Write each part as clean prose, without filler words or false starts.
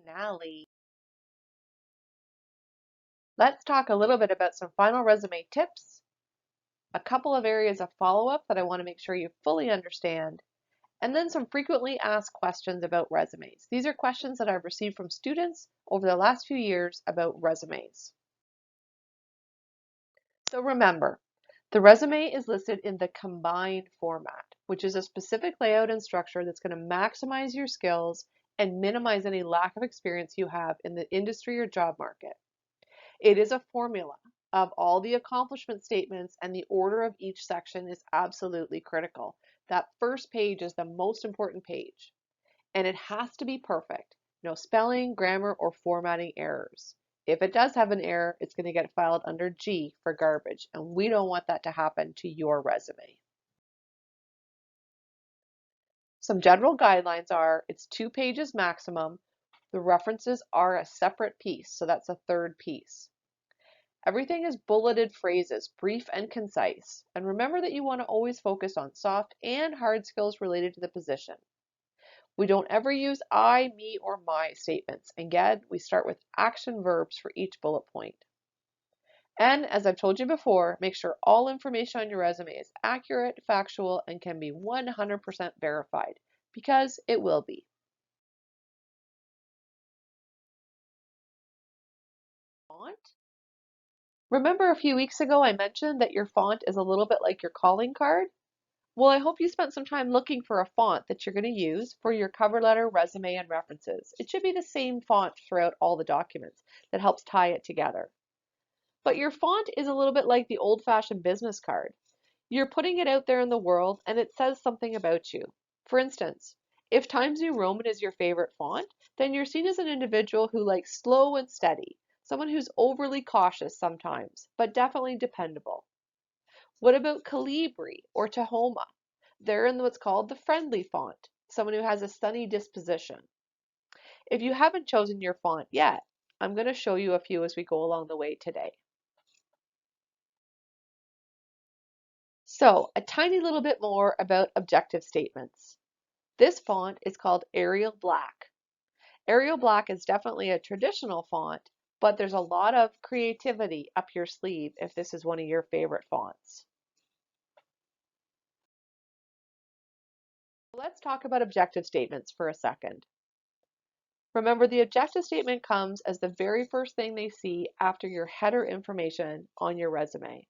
Finale. Let's talk a little bit about some final resume tips, a couple of areas of follow-up that I want to make sure you fully understand, and then some frequently asked questions about resumes. These are questions that I've received from students over the last few years about resumes. So remember, the resume is listed in the combined format, which is a specific layout and structure that's going to maximize your skills and minimize any lack of experience you have in the industry or job market. It is a formula of all the accomplishment statements, and the order of each section is absolutely critical. That first page is the most important page, and it has to be perfect. No spelling, grammar, or formatting errors. If it does have an error, it's going to get filed under G for garbage, and we don't want that to happen to your resume. Some general guidelines are it's 2 pages maximum. The references are a separate piece, so that's a third piece. Everything is bulleted phrases, brief and concise. And remember that you want to always focus on soft and hard skills related to the position. We don't ever use I, me, or my statements. Again, we start with action verbs for each bullet point. And as I've told you before, make sure all information on your resume is accurate, factual, and can be 100% verified, because it will be. Font. Remember a few weeks ago I mentioned that your font is a little bit like your calling card? Well, I hope you spent some time looking for a font that you're going to use for your cover letter, resume, and references. It should be the same font throughout all the documents that helps tie it together. But your font is a little bit like the old-fashioned business card. You're putting it out there in the world and it says something about you. For instance, if Times New Roman is your favorite font, then you're seen as an individual who likes slow and steady, someone who's overly cautious sometimes, but definitely dependable. What about Calibri or Tahoma? They're in what's called the friendly font, someone who has a sunny disposition. If you haven't chosen your font yet, I'm going to show you a few as we go along the way today. So, a tiny little bit more about objective statements. This font is called Arial Black. Arial Black is definitely a traditional font, but there's a lot of creativity up your sleeve if this is one of your favorite fonts. Let's talk about objective statements for a second. Remember, the objective statement comes as the very first thing they see after your header information on your resume.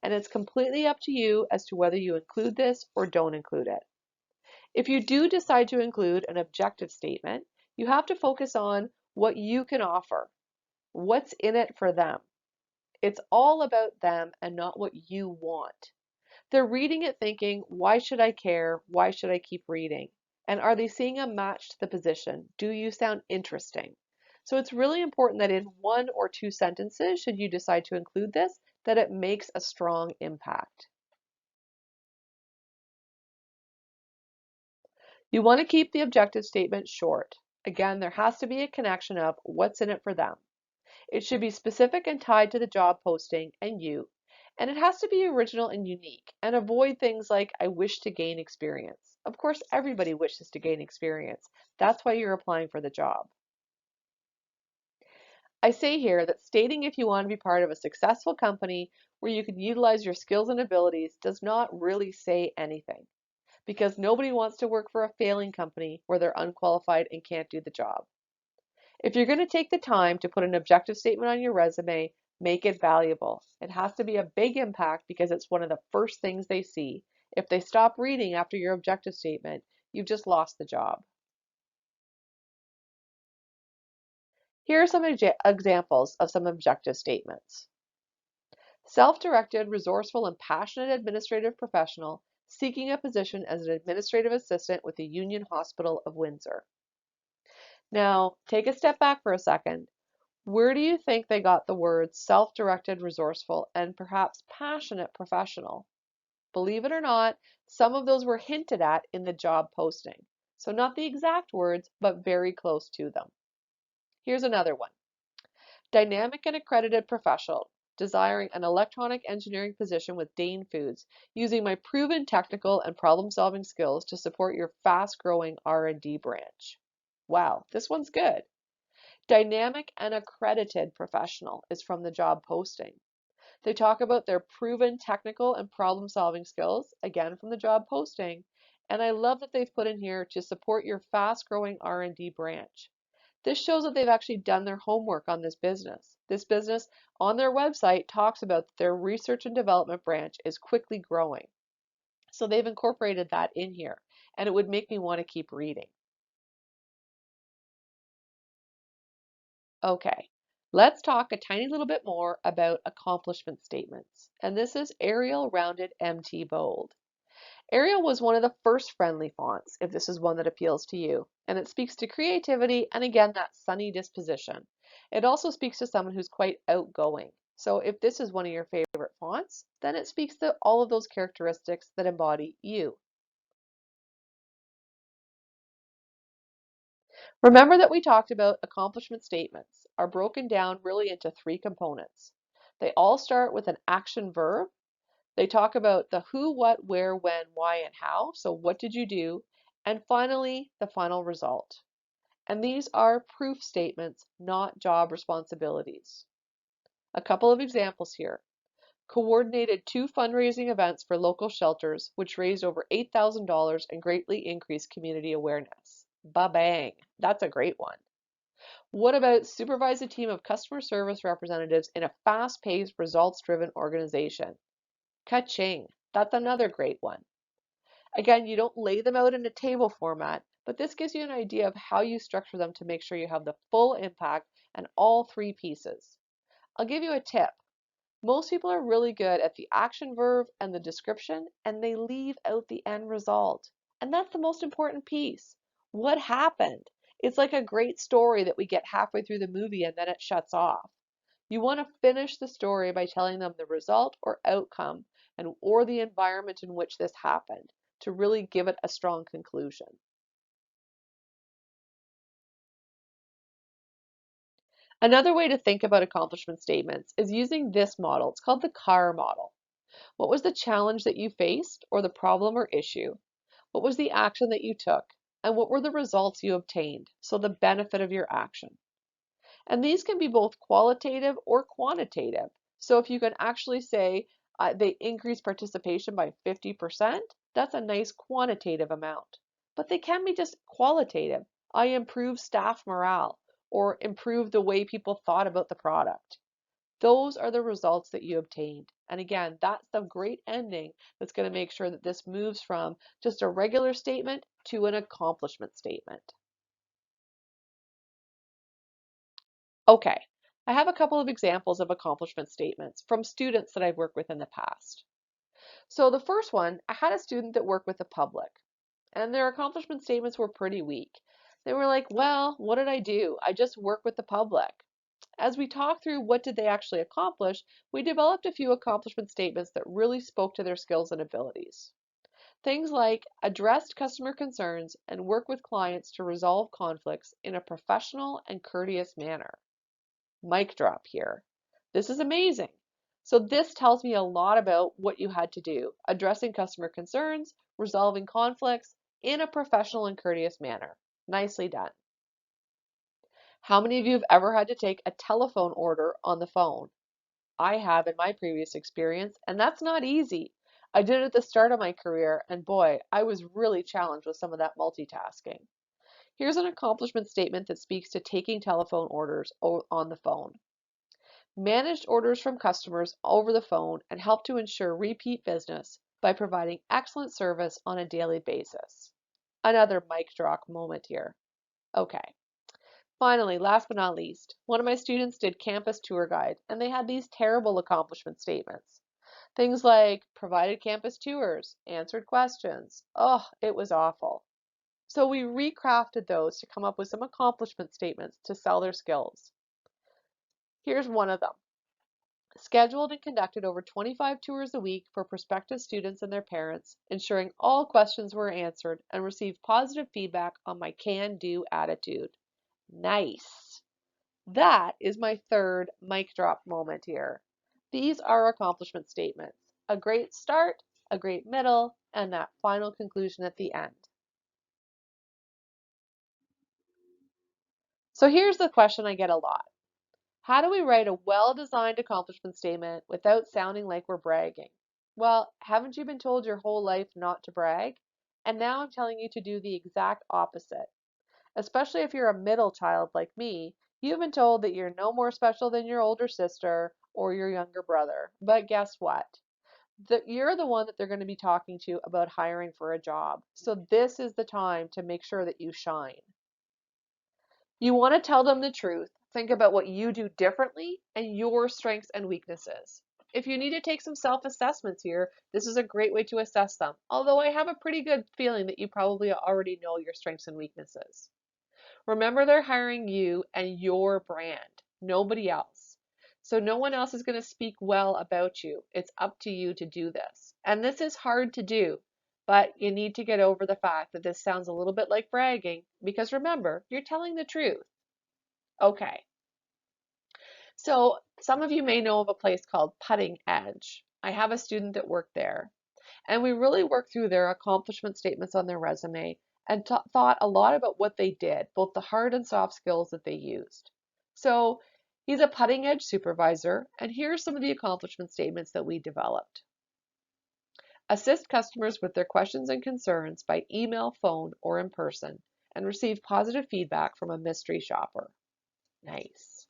And it's completely up to you as to whether you include this or don't include it. If you do decide to include an objective statement, you have to focus on what you can offer, what's in it for them. It's all about them and not what you want. They're reading it thinking, why should I care? Why should I keep reading? And are they seeing a match to the position? Do you sound interesting? So it's really important that in 1 or 2 sentences, should you decide to include this, that it makes a strong impact. You want to keep the objective statement short. Again, there has to be a connection of what's in it for them. It should be specific and tied to the job posting and you. And it has to be original and unique, and avoid things like, I wish to gain experience. Of course, everybody wishes to gain experience. That's why you're applying for the job. I say here that stating if you want to be part of a successful company where you can utilize your skills and abilities does not really say anything, because nobody wants to work for a failing company where they're unqualified and can't do the job. If you're going to take the time to put an objective statement on your resume, make it valuable. It has to be a big impact because it's one of the first things they see. If they stop reading after your objective statement, you've just lost the job. Here are some examples of some objective statements. Self-directed, resourceful, and passionate administrative professional seeking a position as an administrative assistant with the Union Hospital of Windsor. Now, take a step back for a second. Where do you think they got the words self-directed, resourceful, and perhaps passionate professional? Believe it or not, some of those were hinted at in the job posting. So not the exact words, but very close to them. Here's another one. Dynamic and accredited professional, desiring an electronic engineering position with Dane Foods, using my proven technical and problem-solving skills to support your fast-growing R&D branch. Wow, this one's good. Dynamic and accredited professional is from the job posting. They talk about their proven technical and problem-solving skills, again from the job posting. And I love that they've put in here to support your fast-growing R&D branch. This shows that they've actually done their homework on this business. This business on their website talks about their research and development branch is quickly growing. So they've incorporated that in here, and it would make me want to keep reading. Okay, let's talk a tiny little bit more about accomplishment statements. And this is Arial Rounded MT Bold. Arial was one of the first friendly fonts, if this is one that appeals to you, and it speaks to creativity and again that sunny disposition. It also speaks to someone who's quite outgoing. So if this is one of your favorite fonts, then it speaks to all of those characteristics that embody you. Remember that we talked about accomplishment statements are broken down really into three components. They all start with an action verb. They talk about the who, what, where, when, why, and how. So what did you do? And finally, the final result. And these are proof statements, not job responsibilities. A couple of examples here. Coordinated 2 fundraising events for local shelters, which raised over $8,000 and greatly increased community awareness. Ba-bang, that's a great one. What about supervise a team of customer service representatives in a fast-paced, results-driven organization? Ka-ching, that's another great one. Again, you don't lay them out in a table format, but this gives you an idea of how you structure them to make sure you have the full impact and all three pieces. I'll give you a tip. Most people are really good at the action verb and the description, and they leave out the end result. And that's the most important piece. What happened? It's like a great story that we get halfway through the movie and then it shuts off. You want to finish the story by telling them the result or outcome and or the environment in which this happened to really give it a strong conclusion. Another way to think about accomplishment statements is using this model. It's called the CAR model. What was the challenge that you faced or the problem or issue? What was the action that you took? And what were the results you obtained? So the benefit of your action. And these can be both qualitative or quantitative. So if you can actually say they increased participation by 50%, that's a nice quantitative amount. But they can be just qualitative. I improved staff morale or improved the way people thought about the product. Those are the results that you obtained. And again, that's the great ending that's going to make sure that this moves from just a regular statement to an accomplishment statement. Okay, I have a couple of examples of accomplishment statements from students that I've worked with in the past. So the first one, I had a student that worked with the public, and their accomplishment statements were pretty weak. They were like, well, what did I do? I just work with the public. As we talked through what did they actually accomplish, we developed a few accomplishment statements that really spoke to their skills and abilities. Things like addressed customer concerns and work with clients to resolve conflicts in a professional and courteous manner. Mic drop here. This is amazing. So this tells me a lot about what you had to do, addressing customer concerns, resolving conflicts in a professional and courteous manner. Nicely done. How many of you have ever had to take a telephone order on the phone? I have in my previous experience, and that's not easy. I did it at the start of my career, and boy, I was really challenged with some of that multitasking. Here's an accomplishment statement that speaks to taking telephone orders on the phone. Managed orders from customers over the phone and help to ensure repeat business by providing excellent service on a daily basis. Another mic drop moment here. Okay. Finally, last but not least, one of my students did campus tour guide, and they had these terrible accomplishment statements. Things like provided campus tours, answered questions. Oh, it was awful. So we recrafted those to come up with some accomplishment statements to sell their skills. Here's one of them. Scheduled and conducted over 25 tours a week for prospective students and their parents, ensuring all questions were answered and received positive feedback on my can-do attitude. Nice. That is my third mic drop moment here. These are accomplishment statements. A great start, a great middle, and that final conclusion at the end. So here's the question I get a lot. How do we write a well-designed accomplishment statement without sounding like we're bragging? Well, haven't you been told your whole life not to brag? And now I'm telling you to do the exact opposite. Especially if you're a middle child like me, you've been told that you're no more special than your older sister or your younger brother. But guess what? You're the one that they're going to be talking to about hiring for a job. So this is the time to make sure that you shine. You want to tell them the truth. Think about what you do differently and your strengths and weaknesses. If you need to take some self-assessments here, this is a great way to assess them. Although I have a pretty good feeling that you probably already know your strengths and weaknesses. Remember, they're hiring you and your brand, nobody else. So no one else is going to speak well about you. It's up to you to do this. And this is hard to do, but you need to get over the fact that this sounds a little bit like bragging because remember, you're telling the truth. Okay. So some of you may know of a place called Putting Edge. I have a student that worked there. And we really worked through their accomplishment statements on their resume and thought a lot about what they did, both the hard and soft skills that they used. So he's a putting edge supervisor, and here are some of the accomplishment statements that we developed. Assist customers with their questions and concerns by email, phone, or in person, and receive positive feedback from a mystery shopper. Nice.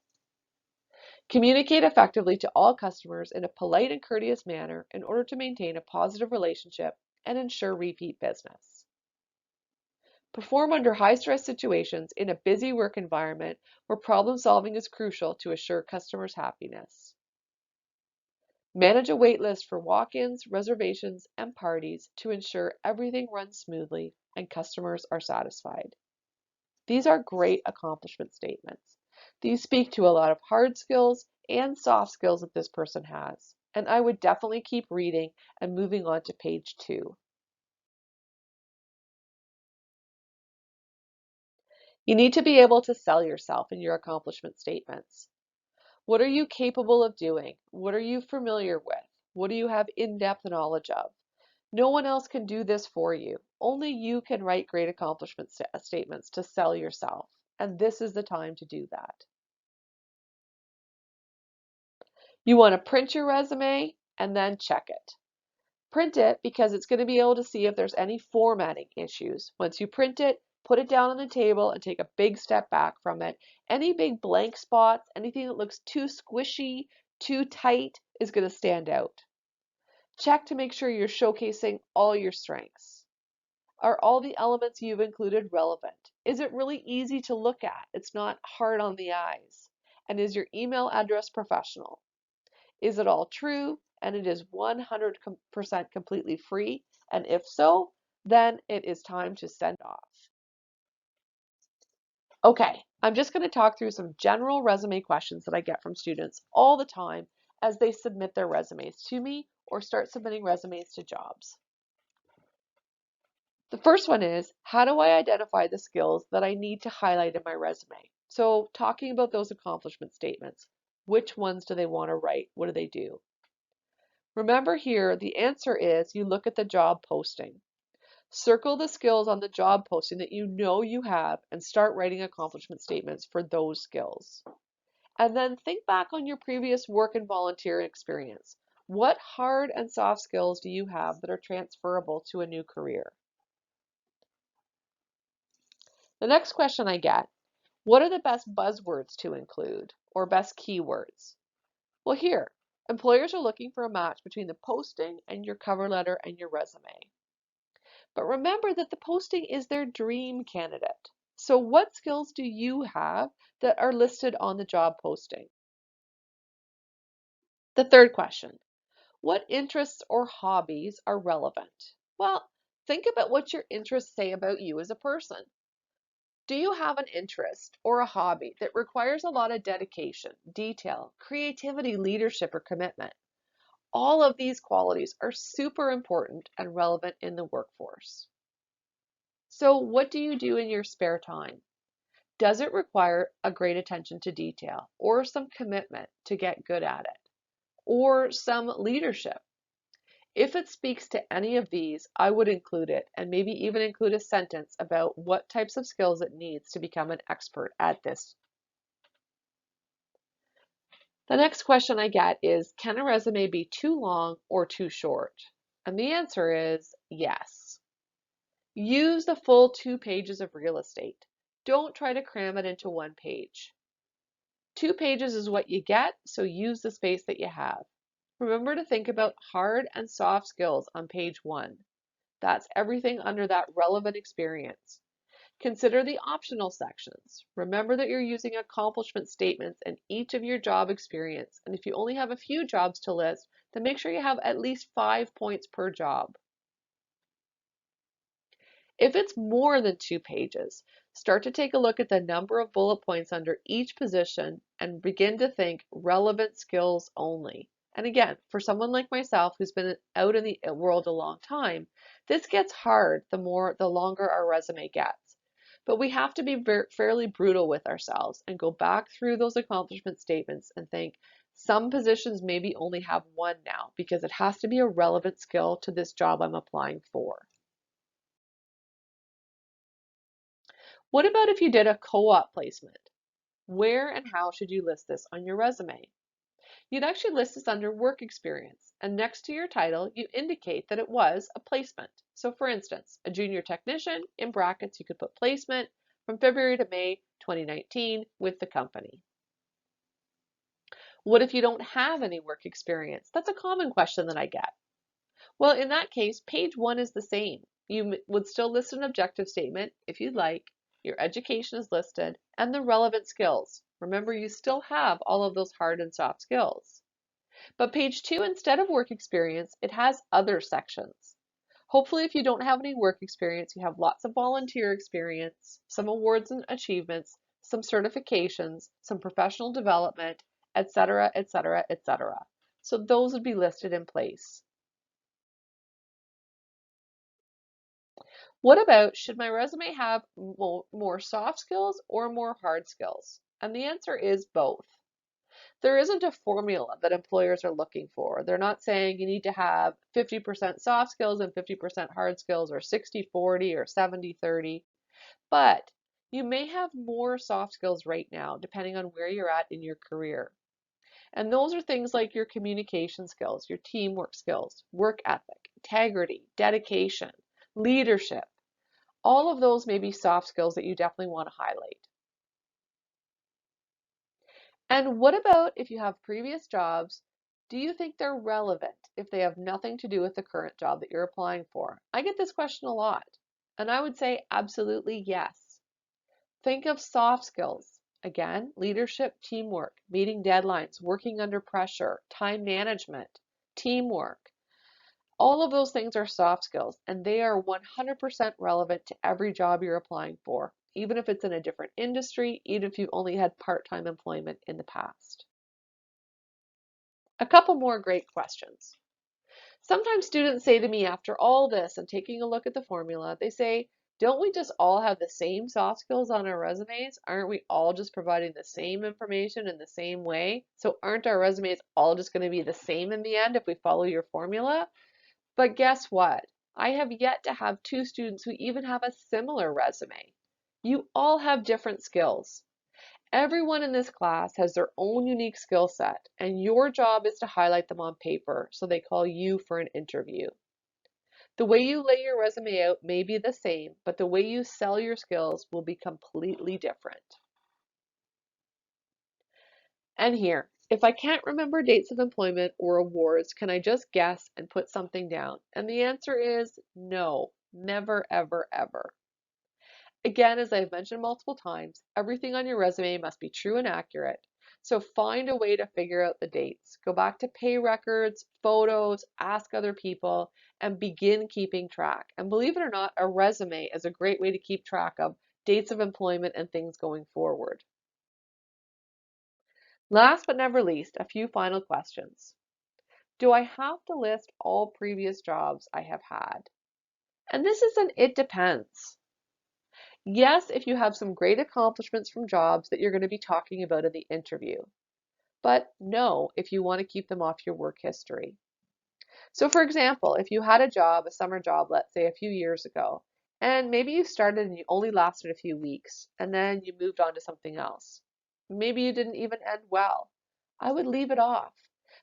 Communicate effectively to all customers in a polite and courteous manner in order to maintain a positive relationship and ensure repeat business. Perform under high-stress situations in a busy work environment where problem solving is crucial to assure customers' happiness. Manage a wait list for walk-ins, reservations, and parties to ensure everything runs smoothly and customers are satisfied. These are great accomplishment statements. These speak to a lot of hard skills and soft skills that this person has. And I would definitely keep reading and moving on to page 2. You need to be able to sell yourself in your accomplishment statements. What are you capable of doing? What are you familiar with? What do you have in-depth knowledge of? No one else can do this for you. Only you can write great accomplishment statements to sell yourself. And this is the time to do that. You want to print your resume and then check it. Print it because it's going to be able to see if there's any formatting issues. Once you print it, put it down on the table and take a big step back from it. Any big blank spots, anything that looks too squishy, too tight is going to stand out. Check to make sure you're showcasing all your strengths. Are all the elements you've included relevant? Is it really easy to look at? It's not hard on the eyes. And is your email address professional? Is it all true? And it is 100% completely free? And if so, then it is time to send off. Okay, I'm just going to talk through some general resume questions that I get from students all the time as they submit their resumes to me or start submitting resumes to jobs. The first one is, how do I identify the skills that I need to highlight in my resume? So talking about those accomplishment statements, which ones do they want to write? What do they do? Remember here, the answer is you look at the job posting. Circle the skills on the job posting that you know you have and start writing accomplishment statements for those skills. And then think back on your previous work and volunteer experience. What hard and soft skills do you have that are transferable to a new career? The next question I get, what are the best buzzwords to include or best keywords? Well, here, employers are looking for a match between the posting and your cover letter and your resume. But remember that the posting is their dream candidate. So what skills do you have that are listed on the job posting? The third question, what interests or hobbies are relevant? Well, think about what your interests say about you as a person. Do you have an interest or a hobby that requires a lot of dedication, detail, creativity, leadership, or commitment? All of these qualities are super important and relevant in the workforce. So what do you do in your spare time? Does it require a great attention to detail or some commitment to get good at it or some leadership? If it speaks to any of these, I would include it and maybe even include a sentence about what types of skills it needs to become an expert at this. The next question I get is, can a resume be too long or too short? And the answer is yes. Use the full 2 pages of real estate. Don't try to cram it into 1 page. 2 pages is what you get, so use the space that you have. Remember to think about hard and soft skills on page 1. That's everything under that relevant experience. Consider the optional sections. Remember that you're using accomplishment statements in each of your job experience, and if you only have a few jobs to list, then make sure you have at least 5 points per job. If it's more than 2 pages, start to take a look at the number of bullet points under each position and begin to think relevant skills only. And again, for someone like myself who's been out in the world a long time, this gets hard the longer our resume gets. But we have to be fairly brutal with ourselves and go back through those accomplishment statements and think some positions maybe only have one now because it has to be a relevant skill to this job I'm applying for. What about if you did a co-op placement? Where and how should you list this on your resume? You'd actually list this under work experience, and next to your title, you indicate that it was a placement. So for instance, a junior technician, in brackets, you could put placement from February to May 2019 with the company. What if you don't have any work experience? That's a common question that I get. Well, in that case, page 1 is the same. You would still list an objective statement if you'd like, your education is listed, and the relevant skills. Remember, you still have all of those hard and soft skills. But page 2, instead of work experience, it has other sections. Hopefully, if you don't have any work experience, you have lots of volunteer experience, some awards and achievements, some certifications, some professional development, etc., etc., etc. So those would be listed in place. What about, should my resume have more soft skills or more hard skills? And the answer is both. There isn't a formula that employers are looking for. They're not saying you need to have 50% soft skills and 50% hard skills, or 60-40 or 70-30. But you may have more soft skills right now, depending on where you're at in your career. And those are things like your communication skills, your teamwork skills, work ethic, integrity, dedication, leadership. All of those may be soft skills that you definitely want to highlight. And what about if you have previous jobs? Do you think they're relevant if they have nothing to do with the current job that you're applying for? I get this question a lot, and I would say absolutely yes. Think of soft skills. Again, leadership, teamwork, meeting deadlines, working under pressure, time management, teamwork. All of those things are soft skills, and they are 100% relevant to every job you're applying for, even if it's in a different industry, even if you've only had part-time employment in the past. A couple more great questions. Sometimes students say to me after all this and taking a look at the formula, they say, don't we just all have the same soft skills on our resumes? Aren't we all just providing the same information in the same way? So aren't our resumes all just going to be the same in the end if we follow your formula? But guess what? I have yet to have 2 students who even have a similar resume. You all have different skills. Everyone in this class has their own unique skill set, and your job is to highlight them on paper so they call you for an interview. The way you lay your resume out may be the same, but the way you sell your skills will be completely different. And here, if I can't remember dates of employment or awards, can I just guess and put something down? And the answer is no, never, ever, ever. Again, as I've mentioned multiple times, everything on your resume must be true and accurate. So find a way to figure out the dates. Go back to pay records, photos, ask other people, and begin keeping track. And believe it or not, a resume is a great way to keep track of dates of employment and things going forward. Last but never least, a few final questions. Do I have to list all previous jobs I have had? And this is an it depends. Yes, if you have some great accomplishments from jobs that you're going to be talking about in the interview, but no if you want to keep them off your work history. So for example, if you had a job, a summer job, let's say a few years ago, and maybe you started and you only lasted a few weeks, and then you moved on to something else. Maybe you didn't even end well. I would leave it off.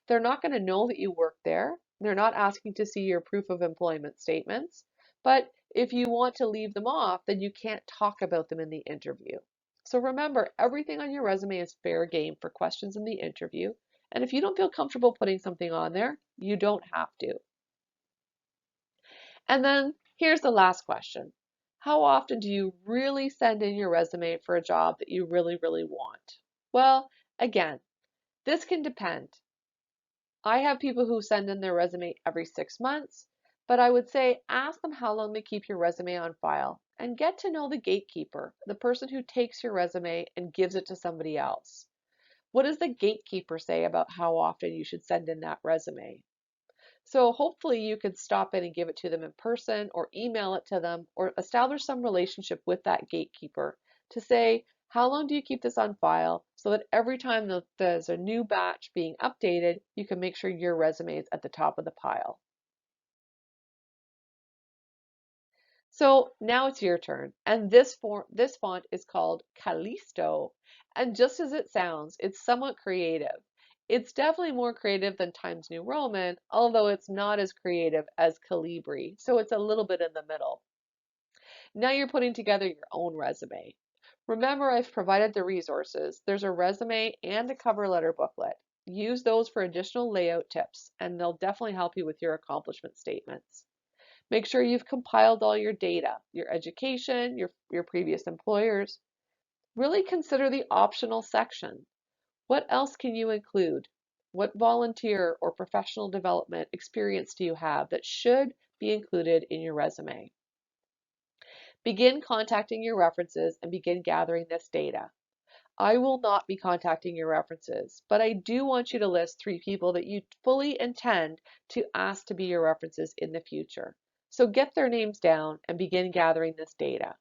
They're not going to know that you worked there. They're not asking to see your proof of employment statements. But if you want to leave them off, then you can't talk about them in the interview. So remember, everything on your resume is fair game for questions in the interview. And if you don't feel comfortable putting something on there, you don't have to. And then here's the last question. How often do you really send in your resume for a job that you really, really want? Well, again, this can depend. I have people who send in their resume every 6 months, but I would say ask them how long they keep your resume on file and get to know the gatekeeper, the person who takes your resume and gives it to somebody else. What does the gatekeeper say about how often you should send in that resume? So hopefully you could stop in and give it to them in person or email it to them or establish some relationship with that gatekeeper to say, how long do you keep this on file so that every time there's a new batch being updated, you can make sure your resume is at the top of the pile. So now it's your turn. And this font is called Callisto. And just as it sounds, it's somewhat creative. It's definitely more creative than Times New Roman, although it's not as creative as Calibri. So it's a little bit in the middle. Now you're putting together your own resume. Remember, I've provided the resources. There's a resume and a cover letter booklet. Use those for additional layout tips, and they'll definitely help you with your accomplishment statements. Make sure you've compiled all your data, your education, your previous employers. Really consider the optional section. What else can you include? What volunteer or professional development experience do you have that should be included in your resume? Begin contacting your references and begin gathering this data. I will not be contacting your references, but I do want you to list 3 people that you fully intend to ask to be your references in the future. So get their names down and begin gathering this data.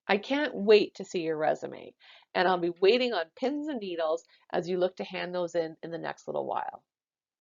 I can't wait to see your resume, and I'll be waiting on pins and needles as you look to hand those in the next little while.